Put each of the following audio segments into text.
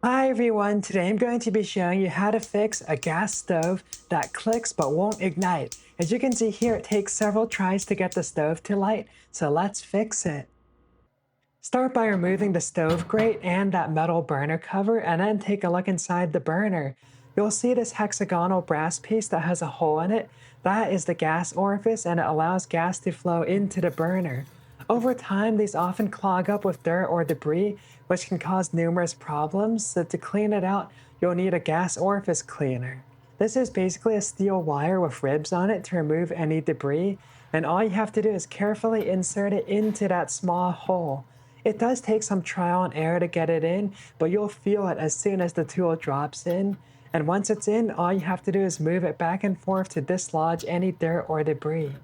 Hi everyone, today I'm going to be showing you how to fix a gas stove that clicks but won't ignite. As you can see here, it takes several tries to get the stove to light, so let's fix it. Start by removing the stove grate and that metal burner cover, and then take a look inside the burner. You'll see this hexagonal brass piece that has a hole in it. That is the gas orifice, and it allows gas to flow into the burner. Over time, these often clog up with dirt or debris, which can cause numerous problems. So to clean it out, you'll need a gas orifice cleaner. This is basically a steel wire with ribs on it to remove any debris, and all you have to do is carefully insert it into that small hole. It does take some trial and error to get it in, but you'll feel it as soon as the tool drops in. And once it's in, all you have to do is move it back and forth to dislodge any dirt or debris.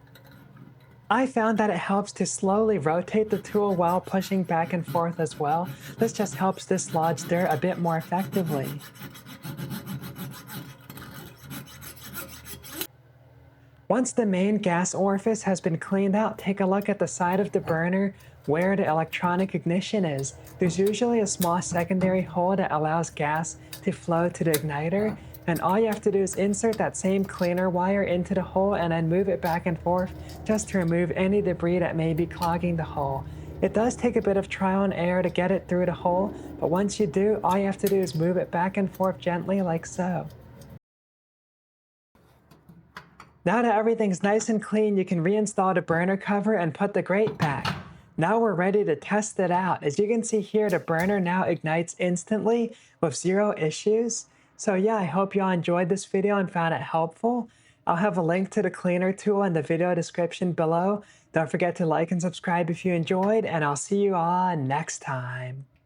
I found that it helps to slowly rotate the tool while pushing back and forth as well. This just helps dislodge dirt a bit more effectively. Once the main gas orifice has been cleaned out, take a look at the side of the burner where the electronic ignition is. There's usually a small secondary hole that allows gas to flow to the igniter, and all you have to do is insert that same cleaner wire into the hole and then move it back and forth just to remove any debris that may be clogging the hole. It does take a bit of trial and error to get it through the hole, but once you do, all you have to do is move it back and forth gently like so. Now that everything's nice and clean, you can reinstall the burner cover and put the grate back. Now we're ready to test it out. As you can see here, the burner now ignites instantly with zero issues. So yeah, I hope you all enjoyed this video and found it helpful. I'll have a link to the cleaner tool in the video description below. Don't forget to like and subscribe if you enjoyed, and I'll see you all next time.